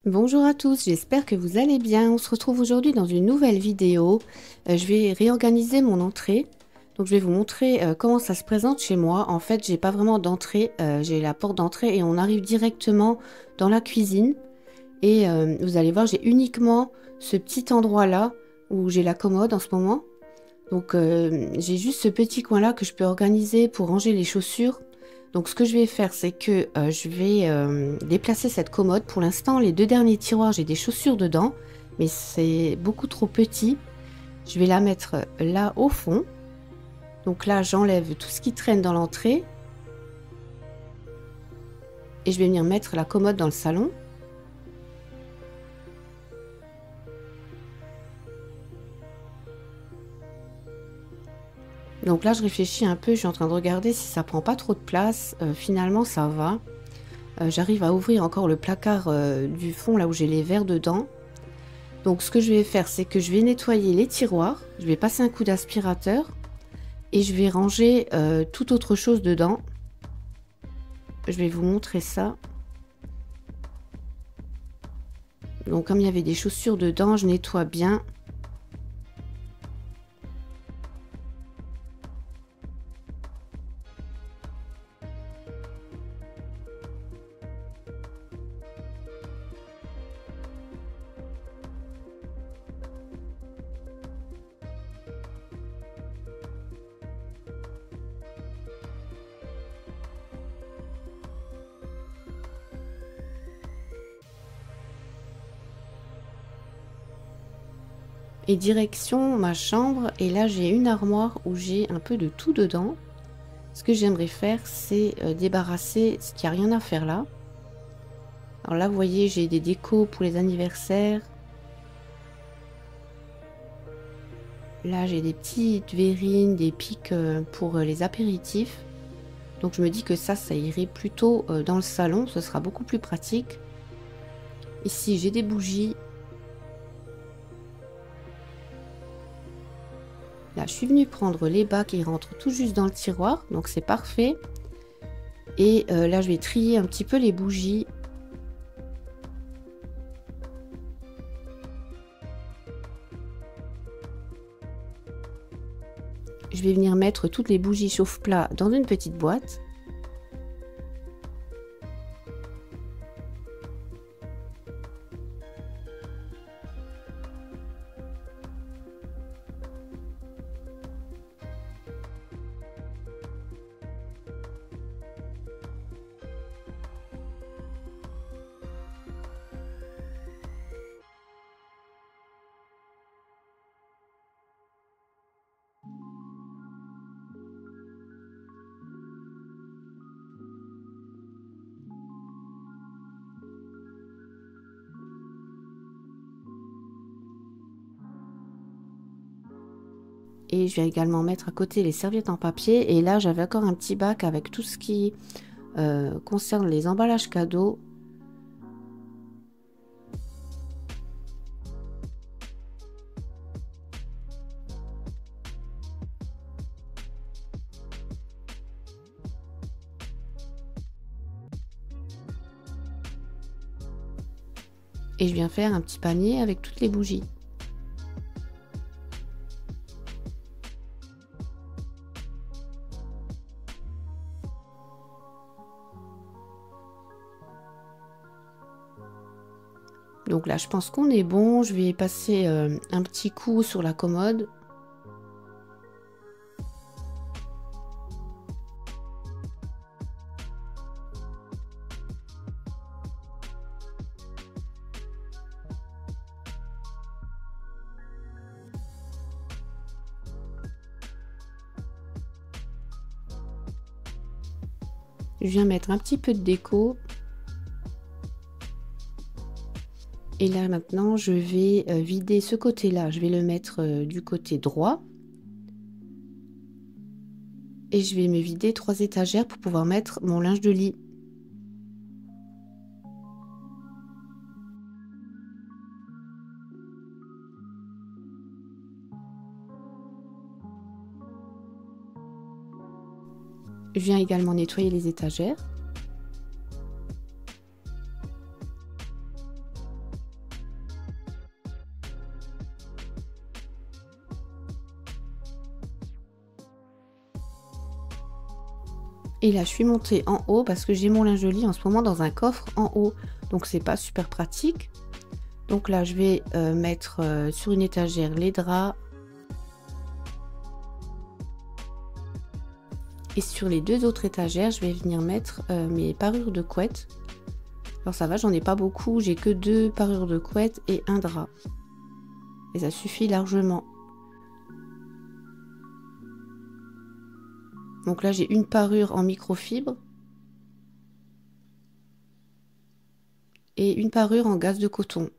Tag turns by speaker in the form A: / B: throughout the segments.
A: Bonjour à tous, j'espère que vous allez bien. On se retrouve aujourd'hui dans une nouvelle vidéo. Je vais réorganiser mon entrée. Donc je vais vous montrer comment ça se présente chez moi. En fait, j'ai pas vraiment d'entrée. J'ai la porte d'entrée et on arrive directement dans la cuisine. Et vous allez voir, j'ai uniquement ce petit endroit-là où j'ai la commode en ce moment. Donc j'ai juste ce petit coin-là que je peux organiser pour ranger les chaussures. Donc ce que je vais faire, c'est que je vais déplacer cette commode. Pour l'instant, les deux derniers tiroirs, j'ai des chaussures dedans, mais c'est beaucoup trop petit. Je vais la mettre là au fond. Donc là, j'enlève tout ce qui traîne dans l'entrée. Et je vais venir mettre la commode dans le salon. Donc là, je réfléchis un peu, je suis en train de regarder si ça prend pas trop de place. Finalement, ça va. J'arrive à ouvrir encore le placard du fond, là où j'ai les verres dedans. Donc ce que je vais faire, c'est que je vais nettoyer les tiroirs. Je vais passer un coup d'aspirateur. Et je vais ranger toute autre chose dedans. Je vais vous montrer ça. Donc comme il y avait des chaussures dedans, je nettoie bien. Et direction ma chambre. Et là, j'ai une armoire où j'ai un peu de tout dedans. Ce que j'aimerais faire, c'est débarrasser ce qu'il n'y a rien à faire là. Alors là, vous voyez, j'ai des décos pour les anniversaires. Là, j'ai des petites verrines, des pics pour les apéritifs. Donc je me dis que ça irait plutôt dans le salon. Ce sera beaucoup plus pratique. Ici, j'ai des bougies. Là, je suis venue prendre les bas qui rentrent tout juste dans le tiroir. Donc c'est parfait. Et là, je vais trier un petit peu les bougies. Je vais venir mettre toutes les bougies chauffe-plat dans une petite boîte. Et je vais également mettre à côté les serviettes en papier. Et là, j'avais encore un petit bac avec tout ce qui concerne les emballages cadeaux. Et je viens faire un petit panier avec toutes les bougies. Donc là, je pense qu'on est bon. Je vais passer un petit coup sur la commode. Je viens mettre un petit peu de déco. Et là maintenant, je vais vider ce côté-là. Je vais le mettre du côté droit. Et je vais me vider 3 étagères pour pouvoir mettre mon linge de lit. Je viens également nettoyer les étagères. Et là, je suis montée en haut parce que j'ai mon linge-lit en ce moment dans un coffre en haut. Donc, c'est pas super pratique. Donc là, je vais mettre sur une étagère les draps. Et sur les deux autres étagères, je vais venir mettre mes parures de couette. Alors ça va, j'en ai pas beaucoup. J'ai que 2 parures de couette et un drap. Et ça suffit largement. Donc là, j'ai une parure en microfibre. Et une parure en gaze de coton.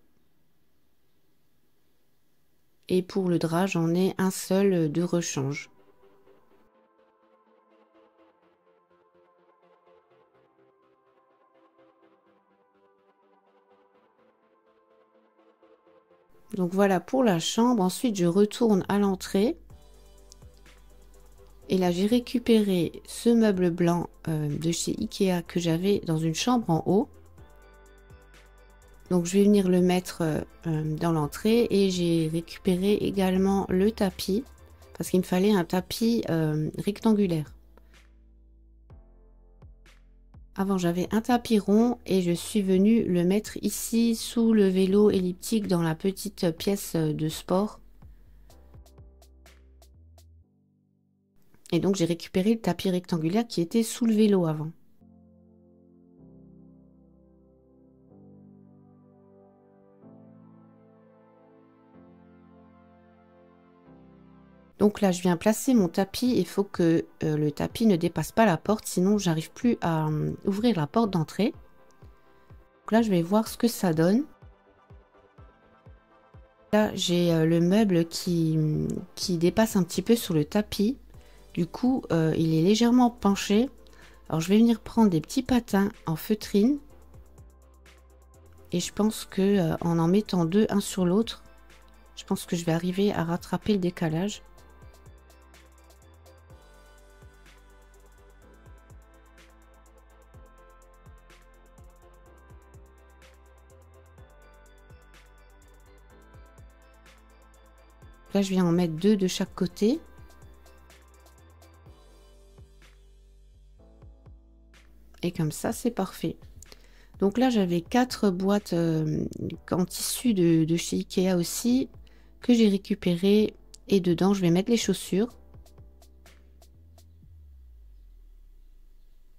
A: Et pour le drap, j'en ai un seul de rechange. Donc voilà pour la chambre. Ensuite, je retourne à l'entrée. Et là, j'ai récupéré ce meuble blanc de chez Ikea que j'avais dans une chambre en haut. Donc, je vais venir le mettre dans l'entrée. Et j'ai récupéré également le tapis. Parce qu'il me fallait un tapis rectangulaire. Avant, j'avais un tapis rond et je suis venue le mettre ici sous le vélo elliptique dans la petite pièce de sport. Et donc, j'ai récupéré le tapis rectangulaire qui était sous le vélo avant. Donc là, je viens placer mon tapis. Il faut que le tapis ne dépasse pas la porte, sinon j'arrive plus à ouvrir la porte d'entrée. Donc là, je vais voir ce que ça donne. Là, j'ai le meuble qui dépasse un petit peu sur le tapis. Du coup, il est légèrement penché. Alors, je vais venir prendre des petits patins en feutrine. Et je pense que en mettant deux, un sur l'autre, je pense que je vais arriver à rattraper le décalage. Là, je viens en mettre deux de chaque côté. Et comme ça, c'est parfait. Donc là, j'avais 4 boîtes en tissu de chez Ikea aussi, que j'ai récupéré. Et dedans, je vais mettre les chaussures.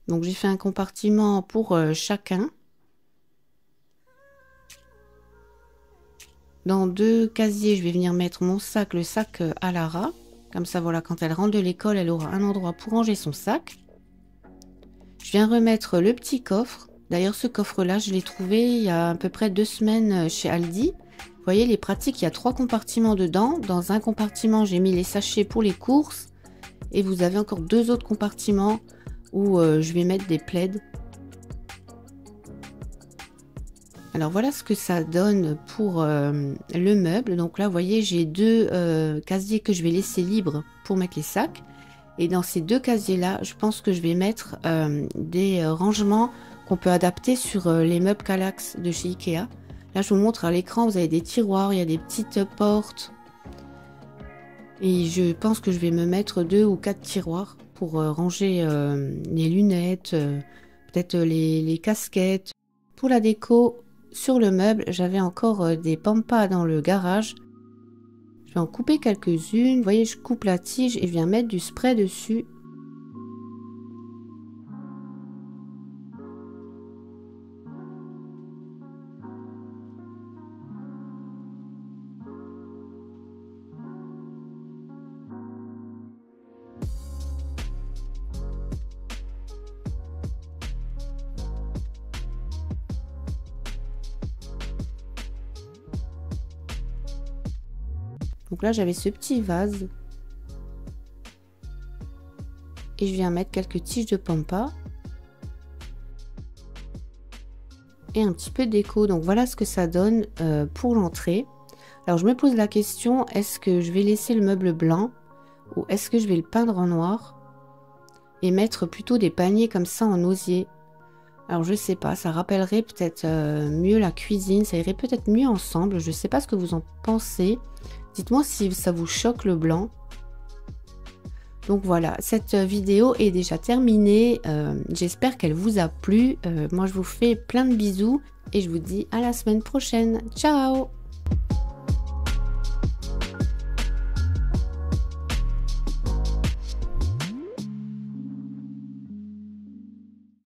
A: Donc j'ai fait un compartiment pour chacun. Dans 2 casiers, je vais venir mettre mon sac, le sac à Lara. Comme ça, voilà, quand elle rentre de l'école, elle aura un endroit pour ranger son sac. Je viens remettre le petit coffre. D'ailleurs, ce coffre-là, je l'ai trouvé il y a à peu près 2 semaines chez Aldi. Vous voyez, il est pratique, il y a 3 compartiments dedans. Dans un compartiment, j'ai mis les sachets pour les courses. Et vous avez encore 2 autres compartiments où je vais mettre des plaids. Alors voilà ce que ça donne pour le meuble. Donc là, vous voyez, j'ai 2 casiers que je vais laisser libres pour mettre les sacs. Et dans ces 2 casiers-là, je pense que je vais mettre des rangements qu'on peut adapter sur les meubles Kallax de chez Ikea. Là, je vous montre à l'écran, vous avez des tiroirs, il y a des petites portes. Et je pense que je vais me mettre 2 ou 4 tiroirs pour ranger les lunettes, peut-être les casquettes. Pour la déco, sur le meuble, j'avais encore des pampas dans le garage. Je vais en couper quelques-unes. Vous voyez, je coupe la tige et je viens mettre du spray dessus. Donc là, j'avais ce petit vase. Et je viens mettre quelques tiges de pampas. Et un petit peu de déco. Donc voilà ce que ça donne pour l'entrée. Alors je me pose la question, est-ce que je vais laisser le meuble blanc ou est-ce que je vais le peindre en noir et mettre plutôt des paniers comme ça en osier? Alors je sais pas, ça rappellerait peut-être mieux la cuisine, ça irait peut-être mieux ensemble. Je sais pas ce que vous en pensez. Dites-moi si ça vous choque le blanc. Donc voilà, cette vidéo est déjà terminée. J'espère qu'elle vous a plu. Moi, je vous fais plein de bisous et je vous dis à la semaine prochaine. Ciao!